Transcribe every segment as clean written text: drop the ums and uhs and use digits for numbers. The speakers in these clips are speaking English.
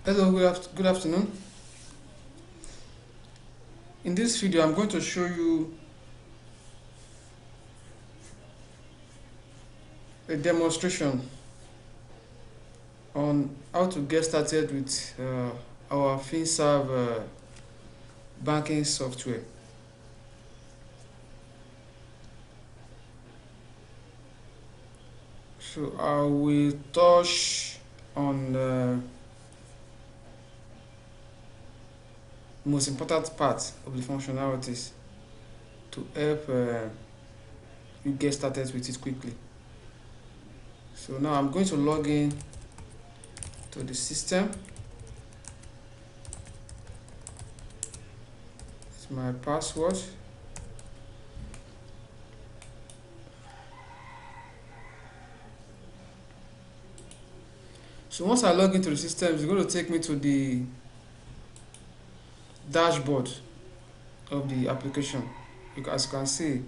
Hello, good afternoon. In this video, I'm going to show you a demonstration on how to get started with our FinServ banking software. So I will touch on the most important part of the functionalities to help you get started with it quickly. So now I'm going to log in to the system. It's my password. So once I log into the system, it's going to take me to the dashboard of the application. As you can see,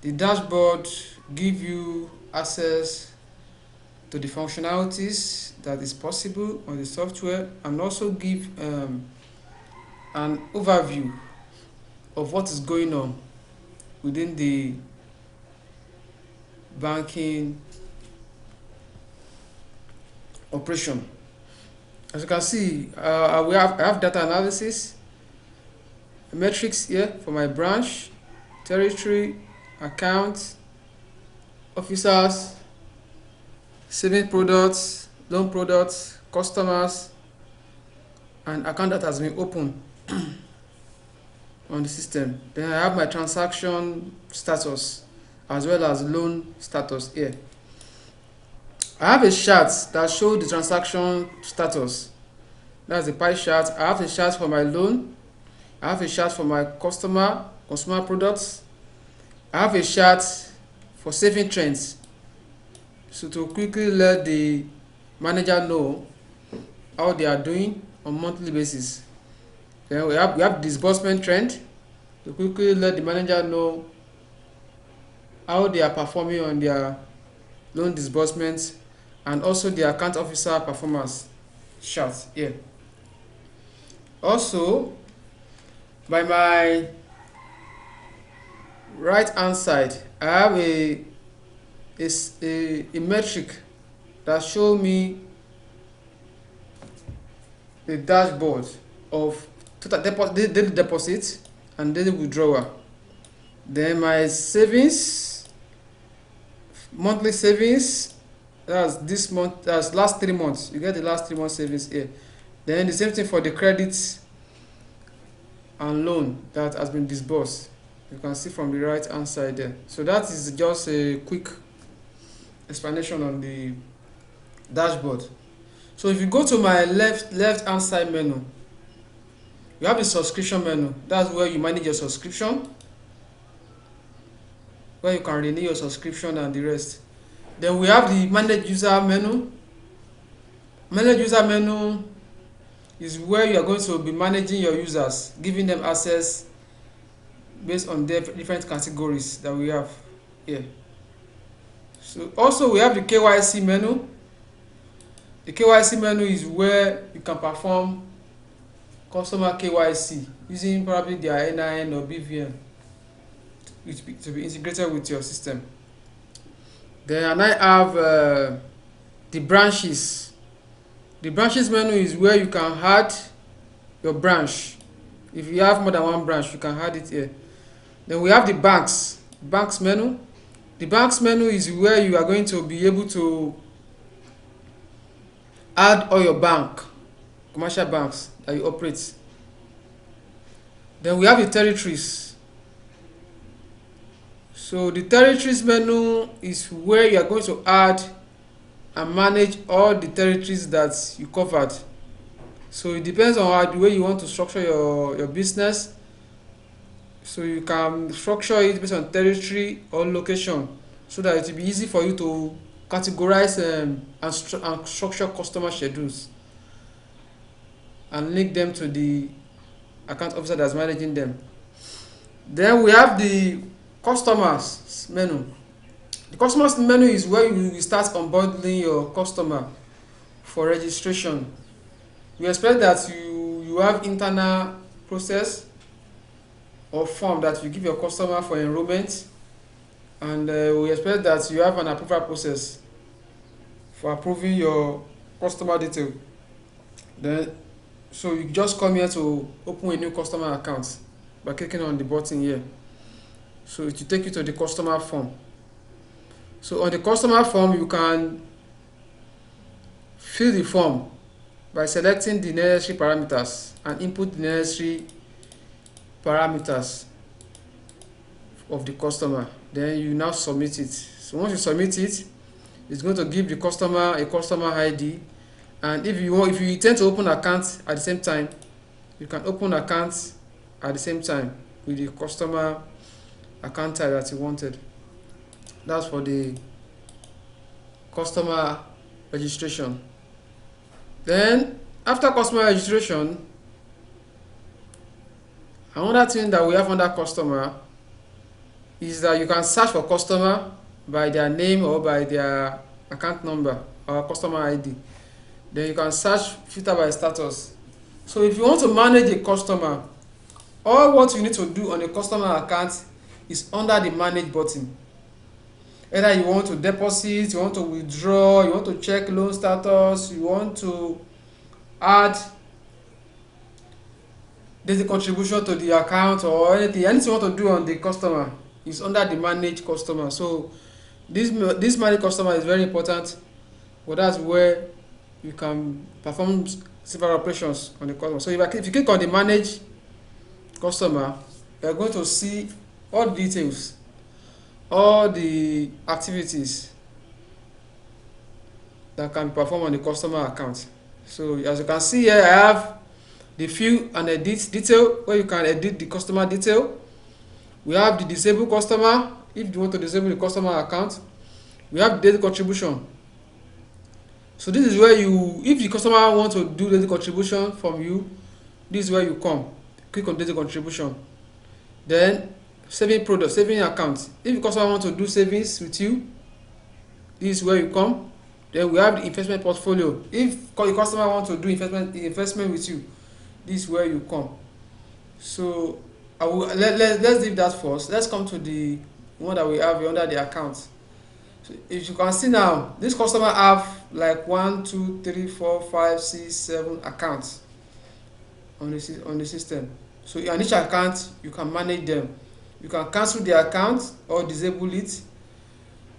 the dashboard gives you access to the functionalities that is possible on the software, and also give an overview of what is going on within the banking operation. As you can see, I have data analysis, metrics here for my branch, territory, account, officers, saving products, loan products, customers, and account that has been opened on the system. Then I have my transaction status as well as loan status here. I have a chart that shows the transaction status. That's the pie chart. I have a chart for my loan. I have a chart for my consumer products. I have a chart for saving trends. So to quickly let the manager know how they are doing on monthly basis. Then we have disbursement trend to quickly let the manager know how they are performing on their loan disbursements, and also the account officer performance chart here. Also, by my right hand side, I have a metric that show me the dashboard of total daily deposit and daily withdrawal. Then my savings, monthly savings, that's this month, that's last 3 months. You get the last 3 months savings here. Then the same thing for the credits and loan that has been disbursed. You can see from the right hand side there. So that is just a quick explanation on the dashboard. So if you go to my left hand side menu, you have the subscription menu. That's where you manage your subscription, where you can renew your subscription and the rest. Then we have the manage user menu. Manage user menu is where you are going to be managing your users, giving them access based on their different categories that we have here. So also we have the KYC menu. The KYC menu is where you can perform customer KYC using probably their NIN or BVN to be integrated with your system. Then I have the branches. The branches menu is where you can add your branch. If you have more than one branch, you can add it here. Then we have the banks menu. The banks menu is where you are going to be able to add all your commercial banks that you operate. Then we have the territories. So the territories menu is where you are going to add and manage all the territories that you covered. So it depends on the way you want to structure your business. So you can structure it based on territory or location, so that it will be easy for you to categorize and structure customer schedules and link them to the account officer that's managing them. Then we have the customers menu. The customers menu is where you start onboarding your customer for registration. We expect that you have internal process or form that you give your customer for enrollment, and we expect that you have an approval process for approving your customer detail. Then, so you just come here to open a new customer account by clicking on the button here. So it will take you to the customer form. So on the customer form, you can fill the form by selecting the necessary parameters and input the necessary parameters of the customer. Then you now submit it. So once you submit it, it's going to give the customer a customer ID. And if you intend to open account at the same time, you can open account at the same time with the customer account type that you wanted. That's for the customer registration. Then after customer registration, another thing that we have under customer is that you can search for customer by their name or by their account number or customer ID. Then you can search, filter by status. So if you want to manage a customer, all what you need to do on a customer account is under the manage button. Either you want to deposit, you want to withdraw, you want to check loan status, you want to add daily contribution to the account or anything you want to do on the customer is under the manage customer. So this manage customer is very important, but that's where you can perform several operations on the customer. So if you click on the manage customer, you are going to see all the details, all the activities that can be performed on the customer account. So as you can see here, I have the view and edit detail where you can edit the customer detail. We have the disabled customer if you want to disable the customer account. We have daily contribution. So this is where if the customer wants to do daily contribution from you, this is where you come. Click on daily contribution. Then saving product, saving account. If the customer wants to do savings with you, this is where you come. Then we have the investment portfolio. If the customer wants to do investment with you, this is where you come. So let's leave that first. Let's come to the one that we have under the account. So if you can see now, this customer have like 1, 2, 3, 4, 5, 6, 7 accounts on the system. So on each account, you can manage them. You can cancel the account or disable it.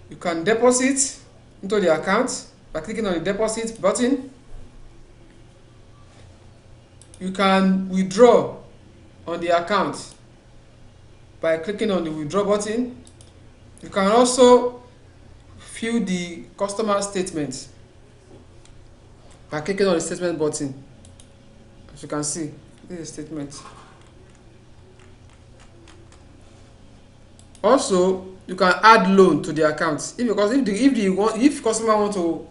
You can deposit into the account by clicking on the deposit button. You can withdraw on the account by clicking on the withdraw button. You can also view the customer statement by clicking on the statement button. As you can see, this is a statement. Also, you can add loan to the account if customer want to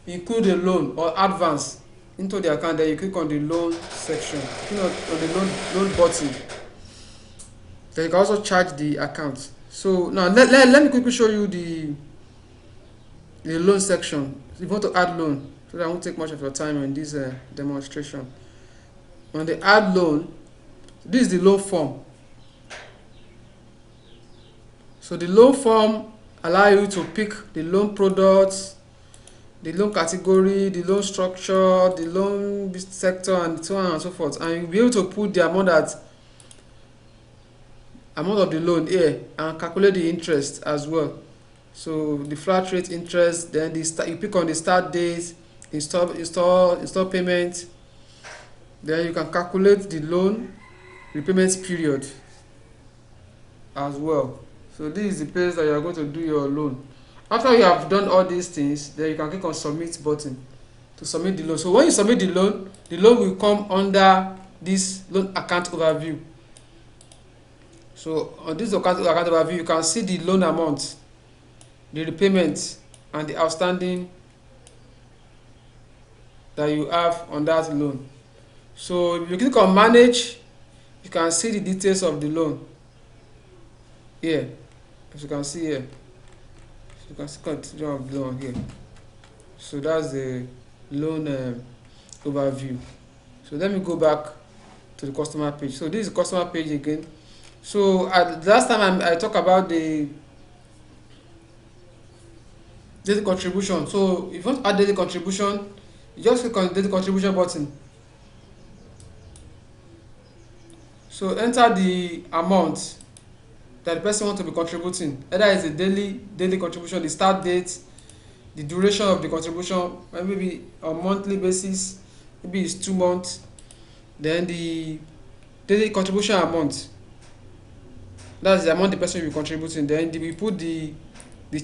include a loan or advance into the account, then you click on the loan section, click on the loan button. Then you can also charge the account. So now let me quickly show you the loan section. If you want to add loan, so that I won't take much of your time in this demonstration. On the add loan, this is the loan form. So the loan form allow you to pick the loan products, the loan category, the loan structure, the loan sector, and so on and so forth. And you'll be able to put the amount of the loan here and calculate the interest as well. So the flat rate interest, then you pick on the start date, install payment. Then you can calculate the loan repayment period as well. So this is the place that you are going to do your loan. After you have done all these things, then you can click on submit button to submit the loan. So when you submit the loan will come under this loan account overview. So on this account overview, you can see the loan amount, the repayment, and the outstanding that you have on that loan. So if you click on manage, you can see the details of the loan here. As you can see here, you can see continue of loan here. So that's the loan overview. So let me go back to the customer page. So this is the customer page again. So at last time I talked about the daily contribution. So if you want to add daily contribution, you just click on the daily contribution button. So enter the amount that the person wants to be contributing. Either it's a daily contribution, the start date, the duration of the contribution, maybe on monthly basis, maybe it's 2 months. Then the daily contribution amount, that's the amount the person will be contributing. Then we put the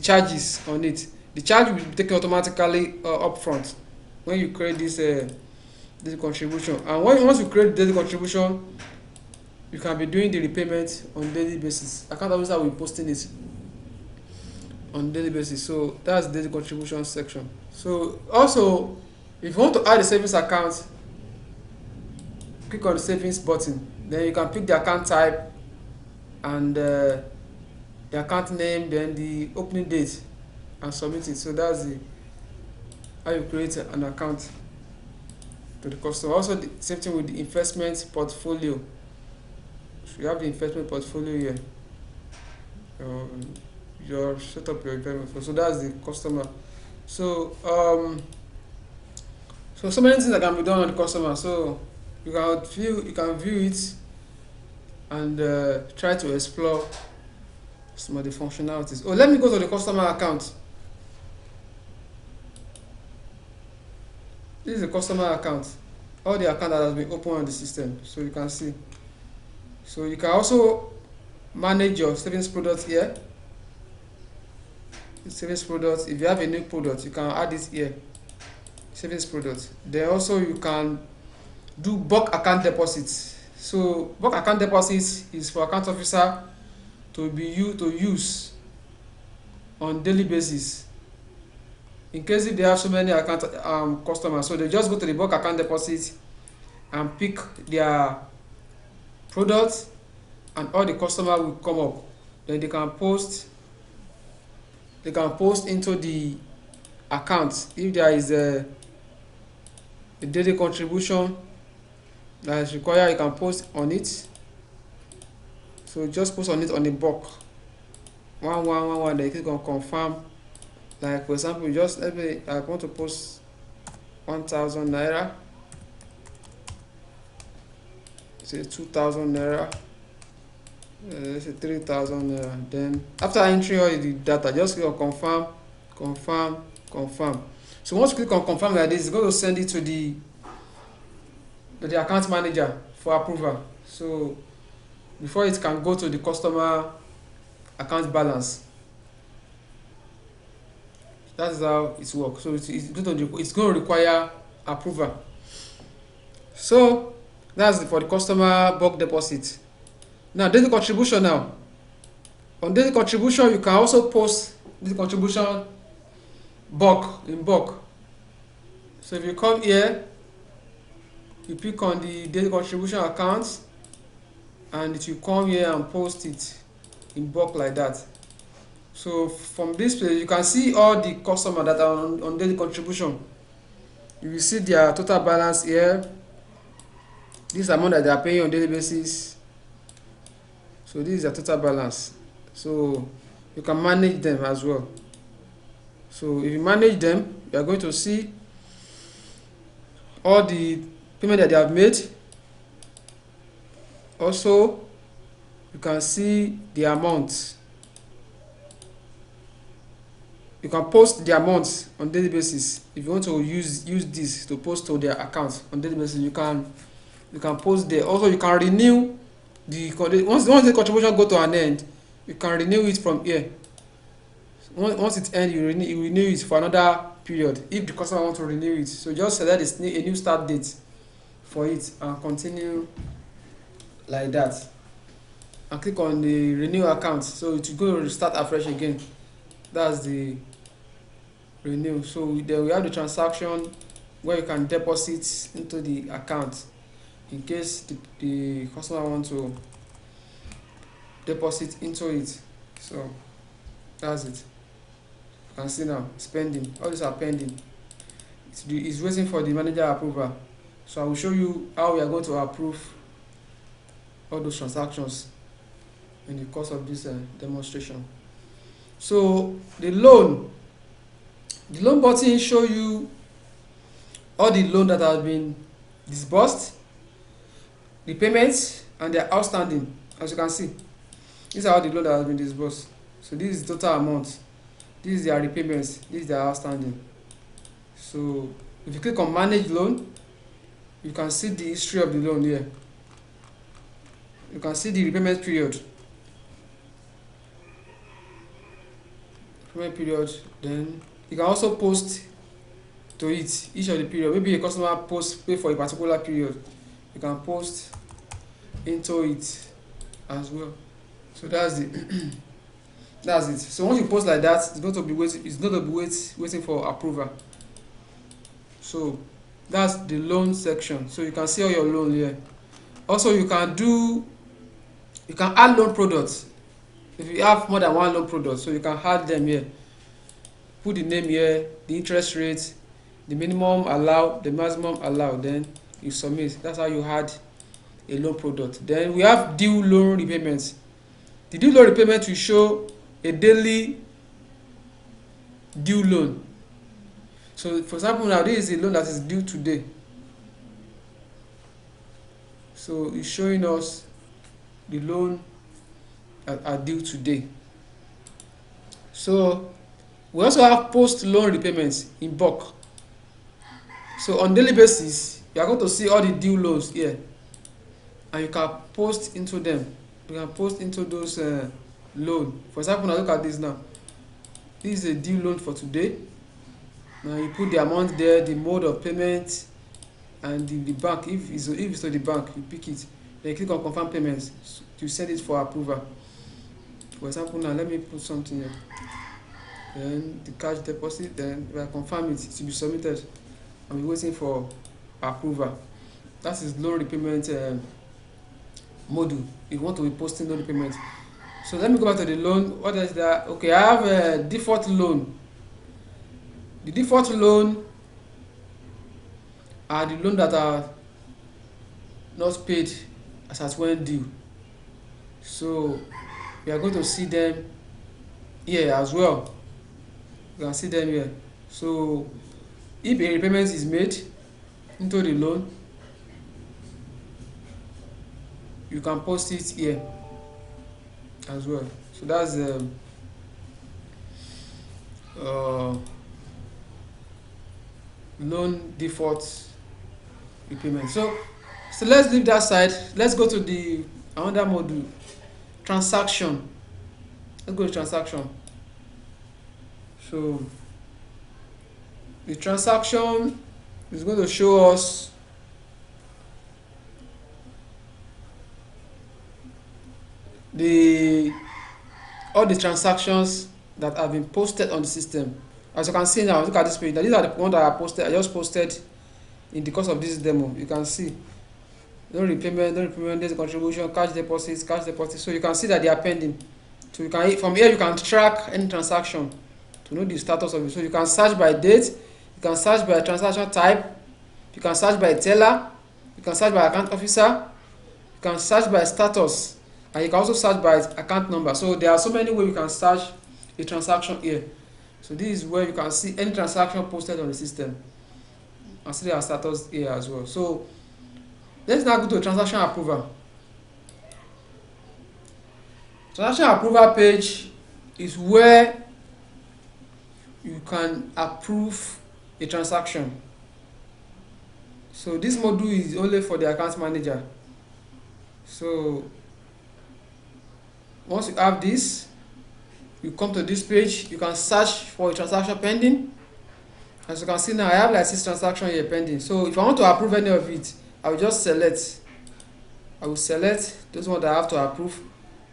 charges on it. The charge will be taken automatically upfront when you create this daily contribution. And once you create daily contribution, you can be doing the repayment on daily basis. Account officer will be posting it on daily basis. So that's the daily contribution section. So also, if you want to add a savings account, click on the savings button. Then you can pick the account type and the account name, then the opening date, and submit it. So that's how you create an account to the customer. Also, the same thing with the investment portfolio. So you have the investment portfolio here. Your set up your investment. So that's the customer. So so many things that can be done on the customer. So you can view it and try to explore some of the functionalities. Oh, let me go to the customer account. This is the customer account. All the account that has been opened on the system. So you can see. So you can also manage your savings product here. The savings product. If you have a new product, you can add it here. Savings product. Then also you can do bulk account deposits. So bulk account deposits is for account officer to use on daily basis. In case if they have so many account customers, so they just go to the bulk account deposit and pick their product, and all the customer will come up. Then they can post into the account. If there is a daily contribution that is required, you can post on it. So just post on it on the bulk 1111. Then you click on confirm. Like for example, just maybe I want to post 1,000 naira, say 2,000 naira, let's say 3,000 naira. Then after entering all the data, just click on confirm. So once you click on confirm like this, it's going to send it to the account manager for approval. So before it can go to the customer account balance. That's how it works. So it's going to require approval. So that's for the customer bulk deposit. Now daily contribution. Now on daily contribution, you can also post daily contribution in bulk. So if you come here, you pick on the daily contribution account, and it will come here and post it in bulk like that. So from this page, you can see all the customers that are on daily contribution. You will see their total balance here. This amount that they are paying on daily basis. So this is their total balance. So you can manage them as well. So if you manage them, you are going to see all the payment that they have made. Also, you can see the amount. You can post the amounts on daily basis. If you want to use this to post to their account on daily basis, you can post there. Also, you can renew once the contribution go to an end, you can renew it from here. Once it ends, you renew it for another period if the customer wants to renew it. So just select a new start date for it and continue like that, and click on the renew account. So it will go to start afresh again. That's the renew. So then we have the transaction where you can deposit into the account in case the customer wants to deposit into it. So that's it. You can see now spending. All these are pending. It's waiting for the manager approval. So I will show you how we are going to approve all those transactions in the course of this demonstration. So the loan button show you all the loan that has been disbursed, the payments, and their outstanding. As you can see, these are all the loan that has been disbursed. So this is the total amount, this is their repayments, this is their outstanding. So if you click on manage loan, you can see the history of the loan here. You can see the repayment period. Then you can also post to it each of the period. Maybe a customer pay for a particular period, you can post into it as well. So that's it. That's it. So once you post like that, it's not to be waiting for approval. So that's the loan section. So you can see all your loan here. Also, you can add loan products. If you have more than one loan product, so you can add them here. Put the name here, the interest rate, the minimum allowed, the maximum allowed, then you submit. That's how you add a loan product. Then we have due loan repayments. The due loan repayment will show a daily due loan. So for example, now this is a loan that is due today. So it's showing us the loan that are due today. So we also have post loan repayments in bulk. So on daily basis, you are going to see all the due loans here, and you can post into them. You can post into those loan. For example, now look at this now. This is a due loan for today. Now you put the amount there, the mode of payment, and the bank. If it's to the bank, you pick it. Then you click on confirm payments to send it for approval. For example, now let me put something here. Then the cash deposit. Then if I confirm it, it will be submitted. I'm waiting for approval. That is loan repayment module. If you want to be posting loan repayment. So let me go back to the loan. What is that? Okay, I have a default loan. The default loan are the loan that are not paid as at when due. So we are going to see them here as well. You can see them here. So if a repayment is made into the loan, you can post it here as well. So that's loan default repayment. So let's leave that side. Let's go to the another module, transaction. Let's go to transaction. So the transaction is going to show us all the transactions that have been posted on the system. As you can see now, look at this page. Now, these are the ones that are posted. I just posted in the course of this demo. You can see no repayment, there's a contribution, cash deposits. So you can see that they are pending. So you can, from here you can track any transaction to know the status of it. So you can search by date, you can search by transaction type, you can search by teller, you can search by account officer, you can search by status, and you can also search by account number. So there are so many ways you can search a transaction here. So this is where you can see any transaction posted on the system and see their status here as well. So let's now go to transaction approval. Transaction approval page is where you can approve a transaction. So this module is only for the account manager. So once you have this, you come to this page, you can search for a transaction pending. As you can see now, I have like 6 transactions here pending. So if I want to approve any of it, I will just select. I will select those ones that I have to approve.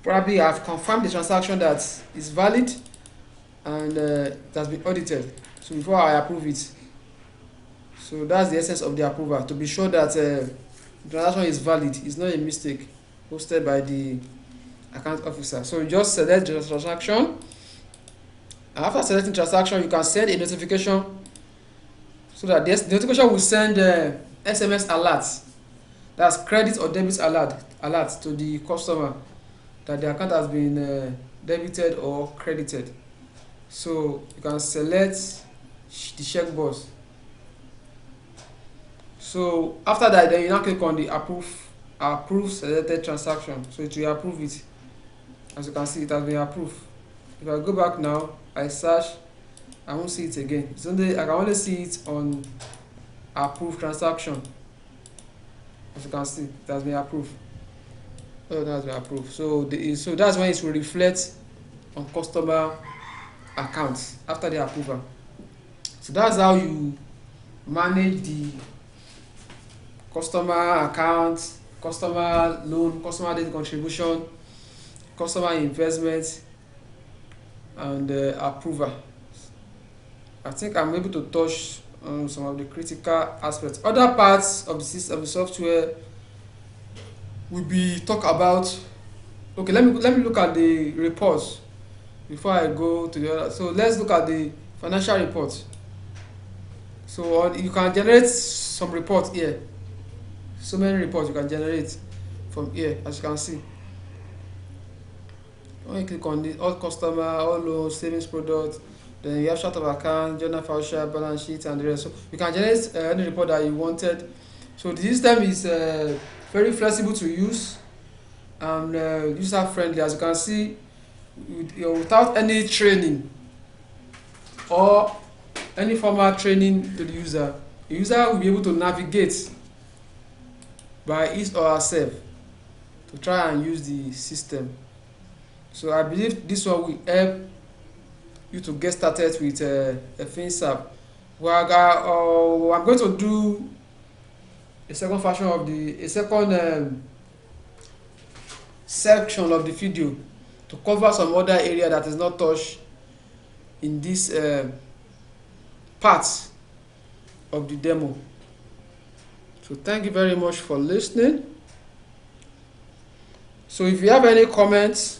Probably I have confirmed the transaction that is valid and it has been audited. So before I approve it. So that's the essence of the approval, to be sure that the transaction is valid. It's not a mistake posted by the account officer. So you just select the transaction. After selecting transaction, you can send a notification so that this notification will send SMS alert, that's credit or debit alert to the customer that the account has been debited or credited. So you can select the checkbox. So after that, then you now click on the approve selected transaction. So it will approve it. As you can see, it has been approved. If I go back now, I search, I won't see it again. I can only see it on approved transaction. As you can see, it has been approved. Oh, that has been approved. So that's when it will reflect on customer accounts after the approval. So that's how you manage the customer account, customer loan, customer debt contribution, customer investment, and approval. I think I'm able to touch on some of the critical aspects. Other parts of the system, the software, will be talk about. Okay, let me look at the reports before I go to the other. So let's look at the financial report. So you can generate some reports here. So many reports you can generate from here, as you can see. When you click on the all customer, all loans, savings product, then you have chart of account, journal voucher, balance sheet, and the rest. So you can generate any report that you wanted. So the system is very flexible to use and user friendly, as you can see, without any training or any formal training to the user will be able to navigate by his or herself to try and use the system. So I believe this one will help you to get started with a FinServ. I'm going to do a second version of a second section of the video to cover some other area that is not touched in this part of the demo. So thank you very much for listening. So if you have any comments,